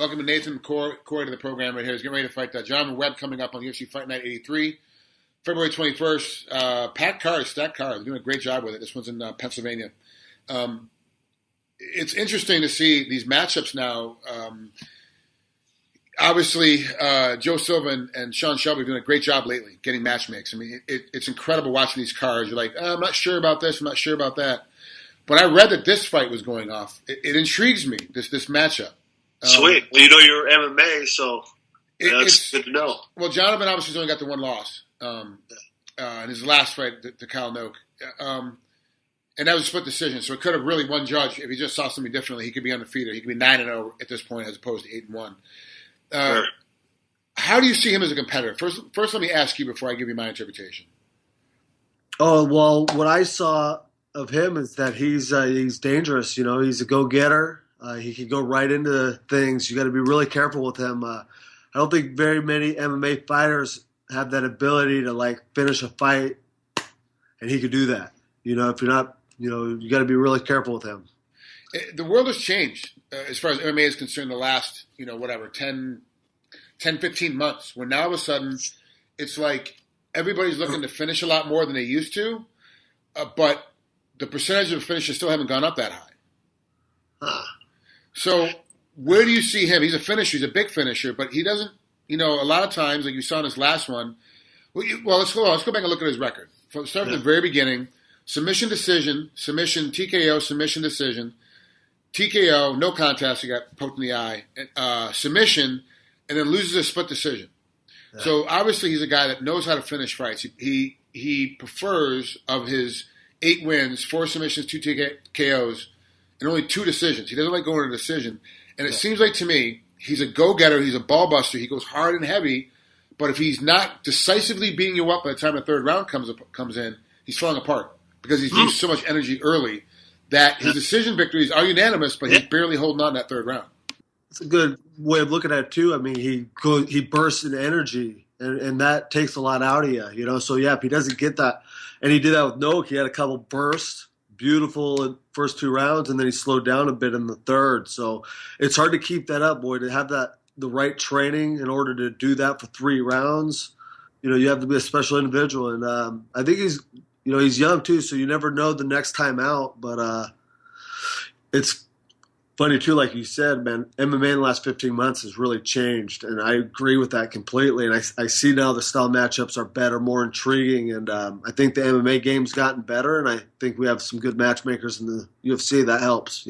Welcome to Nathan Coy to the program right here. He's getting ready to fight Jonavin Webb coming up on UFC Fight Night 83, February 21st. Packed card, stacked card. They're doing a great job with it. This one's in Pennsylvania. It's interesting to see these matchups now. Obviously, Joe Silva and Sean Shelby are doing a great job lately getting matchmakes. I mean, it's incredible watching these cards. You're like, I'm not sure about this. I'm not sure about that. When I read that this fight was going off, it intrigues me, this matchup. Sweet. Well, you know your MMA, so that's good to know. Well, Jonavin obviously has only got the one loss in his last fight to Kyle Noak. And that was a split decision, so it could have really one judge. If he just saw something differently, he could be undefeated. He could be 9-0 at this point as opposed to 8-1. Sure. How do you see him as a competitor? First, let me ask you before I give you my interpretation. Oh, well, what I saw of him is that he's dangerous. You know, he's a go-getter. He can go right into things. You got to be really careful with him. I don't think very many MMA fighters have that ability to finish a fight, and he could do that. You know, if you're not, you got to be really careful with him. The world has changed as far as MMA is concerned the last, 10, 15 months, where now all of a sudden it's like everybody's looking to finish a lot more than they used to, but the percentage of finishes still haven't gone up that high. So where do you see him? He's a finisher. He's a big finisher, but he doesn't, a lot of times, like you saw in his last one. Well, let's go back and look at his record. Start from the very beginning. Submission, decision, submission, TKO, submission, decision, TKO, no contest, he got poked in the eye, submission, and then loses a split decision. Yeah. So obviously he's a guy that knows how to finish fights. He prefers, of his 8 wins, 4 submissions, 2 TKOs, and only 2 decisions. He doesn't like going to a decision. And it seems like to me, he's a go-getter, he's a ball buster, he goes hard and heavy, but if he's not decisively beating you up by the time the third round comes in, he's falling apart because he's used so much energy early that his decision victories are unanimous, but he's barely holding on that third round. It's a good way of looking at it, too. I mean, he bursts in energy, and that takes a lot out of you, So, yeah, if he doesn't get that, and he did that with Noak, he had a couple bursts, beautiful in first 2 rounds, and then he slowed down a bit in the third. So it's hard to keep that up, boy, to have the right training in order to do that for 3 rounds. You have to be a special individual, and I think he's young, too, so you never know the next time out, but it's funny, too, like you said, man, MMA in the last 15 months has really changed, and I agree with that completely. And I see now the style matchups are better, more intriguing, and I think the MMA game's gotten better, and I think we have some good matchmakers in the UFC. That helps,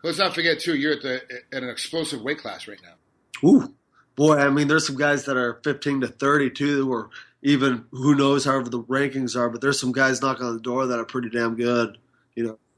Let's not forget, too, you're at an explosive weight class right now. Ooh, boy, I mean, there's some guys that are 15 to 30, too, or even who knows however the rankings are, but there's some guys knocking on the door that are pretty damn good,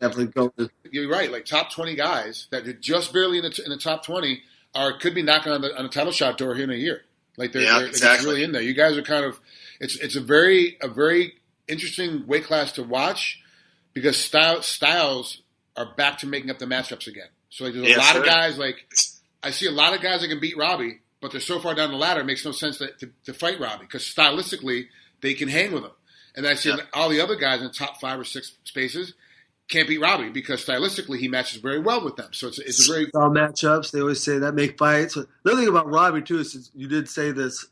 Definitely go. You're right. Like top 20 guys that are just barely in the top 20 could be knocking on the title shot door here in a year. Like they're exactly. Really in there. You guys are kind of. It's a very interesting weight class to watch because styles are back to making up the matchups again. So there's a lot of guys I see a lot of guys that can beat Robbie, but they're so far down the ladder it makes no sense to fight Robbie because stylistically they can hang with him. And then I see all the other guys in the top 5 or 6 spaces can't beat Robbie because stylistically he matches very well with them. So it's a very all matchups. They always say that make fights. Another thing about Robbie too is you did say this.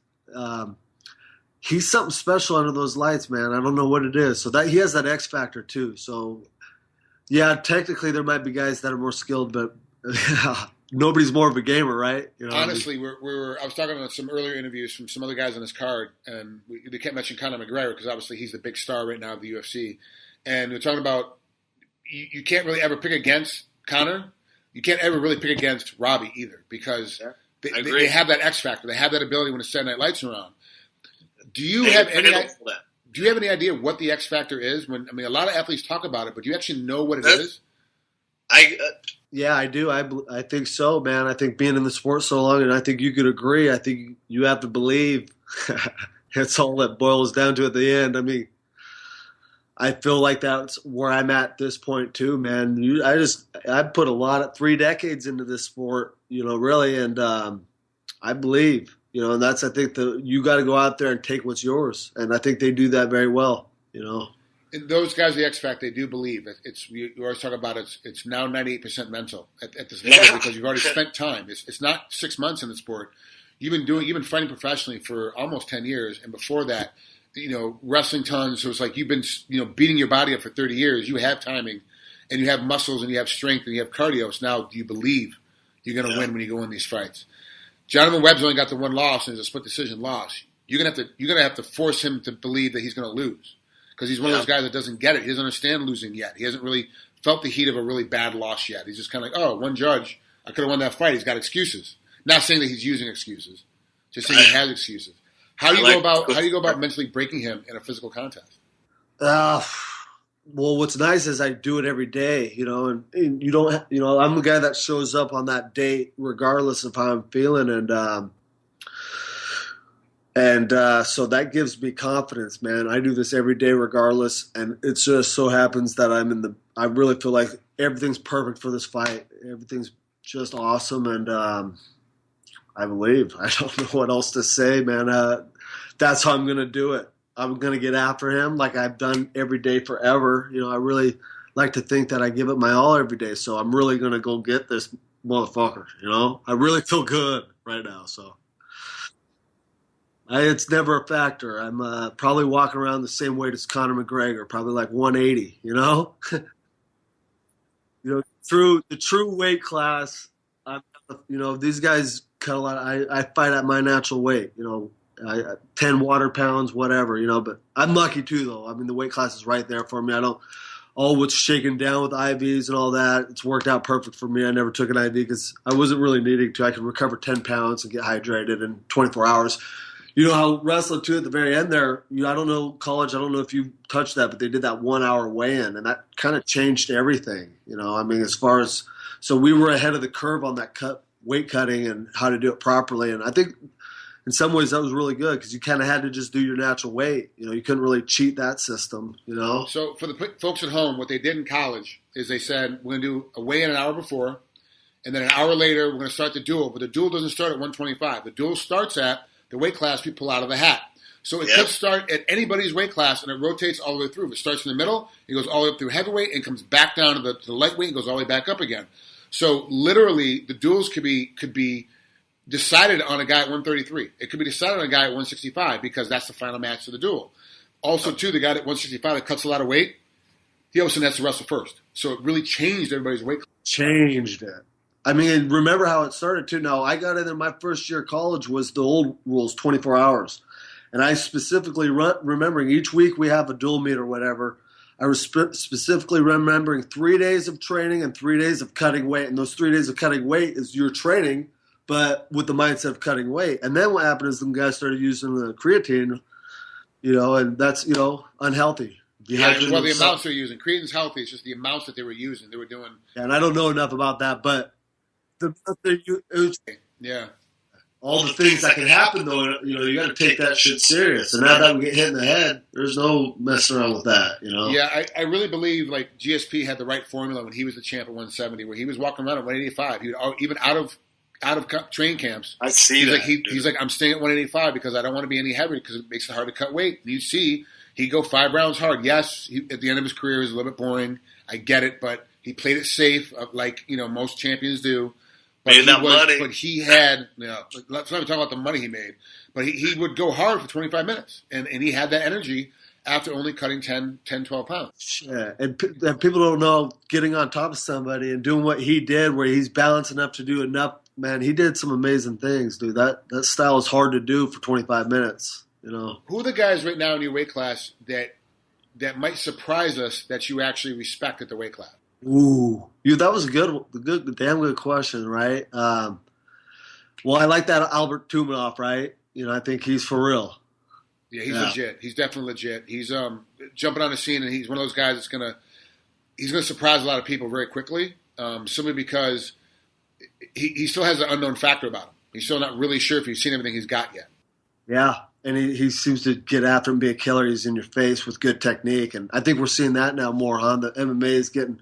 He's something special under those lights, man. I don't know what it is. So that he has that X factor too. So yeah, technically there might be guys that are more skilled, but nobody's more of a gamer, right? Honestly, I was talking about some earlier interviews from some other guys on this card, and they kept mentioning Conor McGregor because obviously he's the big star right now of the UFC, and we're talking about. You can't really ever pick against Conor. You can't ever really pick against Robbie either because they have that X factor. They have that ability when the Saturday Night Lights are on. Do you have any idea what the X factor is? A lot of athletes talk about it, but do you actually know what it is? Yeah, I do. I think so, man. I think being in the sport so long, and I think you could agree. I think you have to believe. That's all that boils down to at the end. I feel like that's where I'm at this point too, man. I put a lot of 3 decades into this sport, really, and I believe, and that's I think you got to go out there and take what's yours, and I think they do that very well, And those guys, the X Factor, they do believe it's. You always talk about it's now 98% mental at this level because you've already spent time. It's not 6 months in the sport. You've been fighting professionally for almost 10 years, and before that, wrestling tons. So it's like you've been beating your body up for 30 years. You have timing, and you have muscles, and you have strength, and you have cardio. So now do you believe you're going to win when you go in these fights? Jonavin Webb's only got the one loss, and it's a split decision loss. You're gonna have to force him to believe that he's going to lose. Because he's one of those guys that doesn't get it. He doesn't understand losing yet. He hasn't really felt the heat of a really bad loss yet. He's just kind of like, oh, one judge, I could have won that fight. He's got excuses. Not saying that he's using excuses, just saying he has excuses. How do you go about mentally breaking him in a physical contest? Well, what's nice is I do it every day, and you don't, I'm the guy that shows up on that date regardless of how I'm feeling, and so that gives me confidence, man. I do this every day regardless, and it just so happens that I really feel like everything's perfect for this fight. Everything's just awesome, and I believe. I don't know what else to say, man. That's how I'm going to do it. I'm going to get after him like I've done every day forever. I really like to think that I give it my all every day, so I'm really going to go get this motherfucker, I really feel good right now, so. It's never a factor. I'm probably walking around the same weight as Conor McGregor, probably like 180, through the true weight class, these guys cut a lot. I fight at my natural weight, 10 water pounds, whatever, but I'm lucky too, though. I mean, the weight class is right there for me. I don't, what's shaken down with IVs and all that, it's worked out perfect for me. I never took an IV because I wasn't really needing to. I could recover 10 pounds and get hydrated in 24 hours. How wrestling too at the very end there, I don't know college, I don't know if you touched that, but they did that 1 hour weigh-in, and that kind of changed everything, as far as, so we were ahead of the curve on that weight cutting and how to do it properly. And I think in some ways that was really good because you kind of had to just do your natural weight. You couldn't really cheat that system, So for the folks at home, what they did in college is they said, we're going to do a weigh-in an hour before, and then an hour later, we're going to start the duel. But the duel doesn't start at 125. The duel starts at the weight class we pull out of the hat. So it could start at anybody's weight class, and it rotates all the way through. If it starts in the middle, it goes all the way up through heavyweight and comes back down to the lightweight and goes all the way back up again. So literally, the duels could be decided on a guy at 133. It could be decided on a guy at 165 because that's the final match of the duel. Also, too, the guy at 165 that cuts a lot of weight, he also has to wrestle first. So it really changed everybody's weight class. Changed it. I mean, remember how it started, too. Now, I got in there, my first year of college was the old rules, 24 hours. And I specifically, remembering each week we have a dual meet or whatever, I was specifically remembering 3 days of training and 3 days of cutting weight. And those 3 days of cutting weight is your training, but with the mindset of cutting weight. And then what happened is some guys started using the creatine, and that's, unhealthunhealthy. Well, the amounts they're using. Creatine's healthy. It's just the amounts that they were using. They were doing. Yeah, and I don't know enough about that, but all the things that can happen, though, you got to take that shit serious. And now that we get hit in the head, there's no messing around with that, Yeah, I really believe like GSP had the right formula when he was the champ at 170, where he was walking around at 185. He would, even out of train camps. I see that. He's like, I'm staying at 185 because I don't want to be any heavier because it makes it hard to cut weight. And you see, he'd go 5 rounds hard. Yes, at the end of his career, it was a little bit boring. I get it, but he played it safe, like most champions do. But he had, let's not even talk about the money he made, but he would go hard for 25 minutes. And he had that energy after only cutting 10, 12 pounds. Yeah, and people don't know getting on top of somebody and doing what he did where he's balanced enough to do enough. Man, he did some amazing things, dude. That style is hard to do for 25 minutes, Who are the guys right now in your weight class that might surprise us that you actually respect at the weight class? Ooh, that was a damn good question, right? Well, I like that Albert Tumanoff, right? I think he's for real. Yeah, he's legit. He's definitely legit. He's jumping on the scene, and he's one of those guys that's gonna surprise a lot of people very quickly. Simply because he still has an unknown factor about him. He's still not really sure if he's seen everything he's got yet. Yeah, and he seems to get after him, be a killer. He's in your face with good technique, and I think we're seeing that now more. The MMA is getting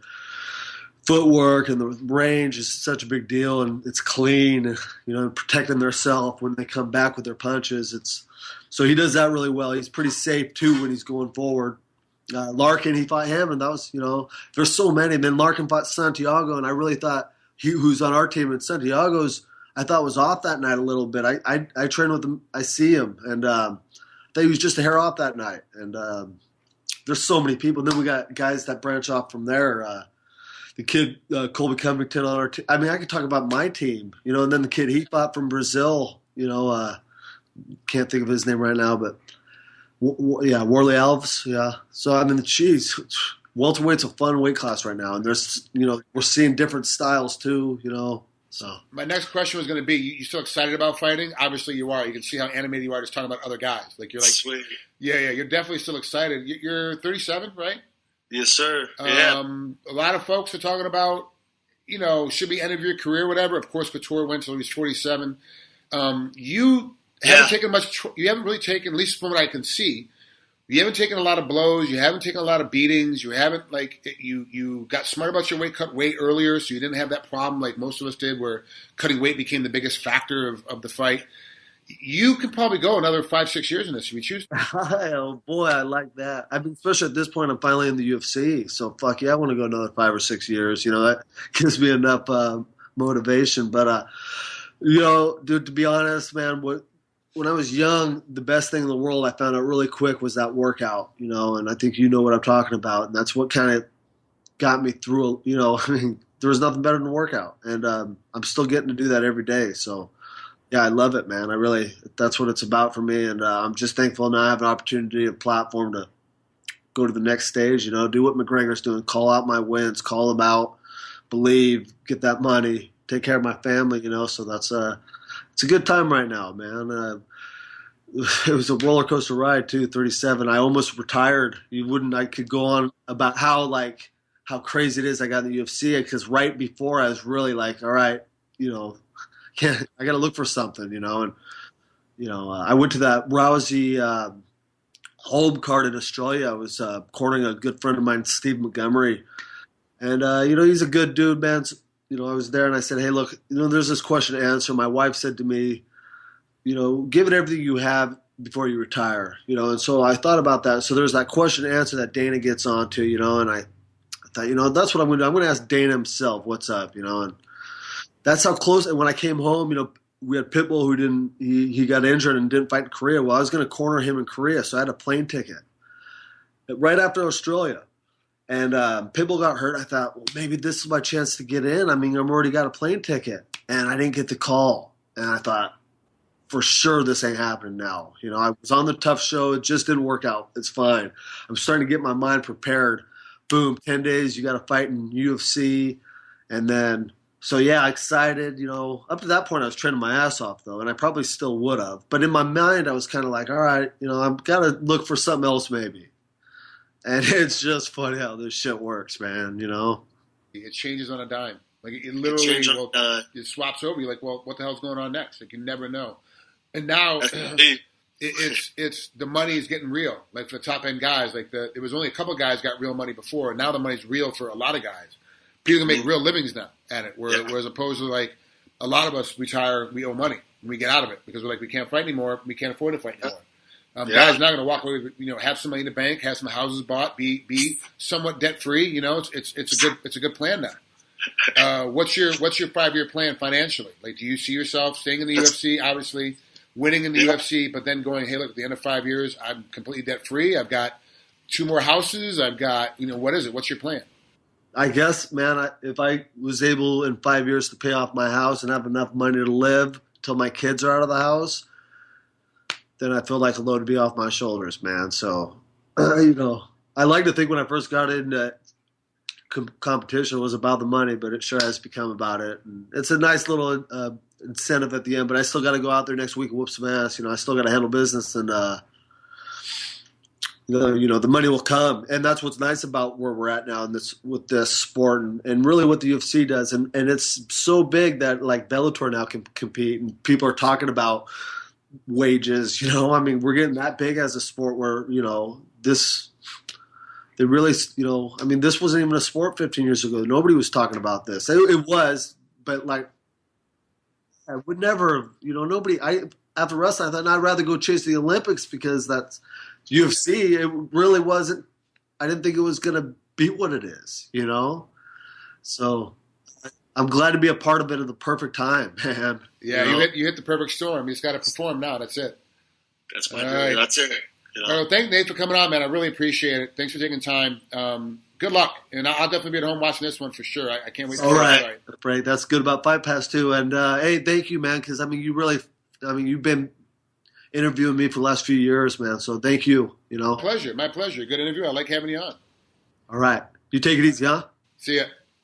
footwork, and the range is such a big deal, and it's clean, protecting their self when they come back with their punches. So he does that really well. He's pretty safe too when he's going forward. Larkin, he fought him, and that was, there's so many. And then Larkin fought Santiago, and I really thought who's on our team, and Santiago's, I thought was off that night a little bit. I train with him, I see him, and I thought he was just a hair off that night. And there's so many people. And then we got guys that branch off from there. The kid, Colby Covington on our team. I mean, I could talk about my team, and then the kid he fought from Brazil, can't think of his name right now, but Worley Alves, yeah. So, I mean, geez, welterweight's a fun weight class right now, and there's, we're seeing different styles too, so. My next question was going to be, you still excited about fighting? Obviously you are. You can see how animated you are just talking about other guys. Like, you're like, sweet. Yeah, you're definitely still excited. You're 37, right? Yes, sir. Yeah. A lot of folks are talking about, should be end of your career, whatever. Of course, Couture went until he was 47. You haven't taken much. You haven't really taken, at least from what I can see, you haven't taken a lot of blows. You haven't taken a lot of beatings. You haven't you got smart about your weight, cut weight earlier, so you didn't have that problem like most of us did, where cutting weight became the biggest factor of the fight. You could probably go another 5-6 years in this if you choose. Oh boy, I like that. I mean, especially at this point, I'm finally in the UFC, so fuck yeah, I want to go another 5 or 6 years. That gives me enough motivation. But dude, to be honest, man, when I was young, the best thing in the world I found out really quick was that workout. And I think you know what I'm talking about, and that's what kind of got me through. I mean, there was nothing better than a workout, and I'm still getting to do that every day. So. Yeah, I love it, man. That's what it's about for me. And I'm just thankful now I have an opportunity, a platform to go to the next stage, do what McGregor's doing, call out my wins, call them out, believe, get that money, take care of my family, so that's it's a good time right now, man. It was a roller coaster ride too, 37. I almost retired. I could go on about how crazy it is I got in the UFC, because right before I was really like, all right, I got to look for something, and I went to that Rousey home card in Australia. I was cornering a good friend of mine, Steve Montgomery, and he's a good dude, man. So, I was there and I said, hey, look, there's this question to answer. My wife said to me, give it everything you have before you retire, and so I thought about that. So there's that question to answer that Dana gets onto, and I thought, that's what I'm going to do. I'm going to ask Dana himself, what's up, and that's how close. And when I came home, we had Pitbull who he got injured and didn't fight in Korea. Well, I was going to corner him in Korea, so I had a plane ticket right after Australia. And Pitbull got hurt. I thought, well, maybe this is my chance to get in. I mean, I've already got a plane ticket. And I didn't get the call. And I thought, for sure this ain't happening now. I was on the tough show. It just didn't work out. It's fine. I'm starting to get my mind prepared. Boom, 10 days, you got to fight in UFC. And then... So, yeah, excited, Up to that point, I was training my ass off, though, and I probably still would have. But in my mind, I was kind of like, all right, I've got to look for something else maybe. And it's just funny how this shit works, man, It changes on a dime. Like, it literally it swaps over. You're like, well, what the hell's going on next? Like, you never know. And now it's the money is getting real. Like, for the top-end guys, there was only a couple of guys got real money before, and now the money's real for a lot of guys. People can make real livings now at it, whereas opposed to a lot of us retire, we owe money and we get out of it because we're like, we can't fight anymore, we can't afford to fight anymore. Guys not going to walk away with, have some money in the bank, have some houses bought, be somewhat debt free. It's a good plan now. What's your 5-year plan financially? Like, do you see yourself staying in the UFC, obviously winning in the UFC, but then going, hey, look, at the end of 5 years, I'm completely debt free. I've got 2 more houses. I've got, what is it? What's your plan? I guess, man, if I was able in 5 years to pay off my house and have enough money to live till my kids are out of the house, then I feel like a load to be off my shoulders, man. So, I like to think when I first got into competition it was about the money, but it sure has become about it. And it's a nice little incentive at the end, but I still got to go out there next week and whoop some ass. I still got to handle business and the money will come, and that's what's nice about where we're at now with this sport, and really what the UFC does, and it's so big that like Bellator now can compete, and people are talking about wages. I mean, we're getting that big as a sport where this wasn't even a sport 15 years ago. Nobody was talking about this. It was, but like I would never, nobody. After wrestling, I thought I'd rather go chase the Olympics because that's UFC. It really wasn't I didn't think it was going to be what it is, you know? So I'm glad to be a part of it at the perfect time, man. Yeah, you hit the perfect storm. You just got to perform now. That's it. That's my right. That's it. You know? Well, thank Nate for coming on, man. I really appreciate it. Thanks for taking time. Good luck, and I'll definitely be at home watching this one for sure. I can't wait to All right. Right. That's good about Fight Pass too. And hey, thank you, man, because you've been interviewing me for the last few years, man. So thank you. You know, my pleasure. Good interview. I like having you on. All right, you take it easy, huh? See ya.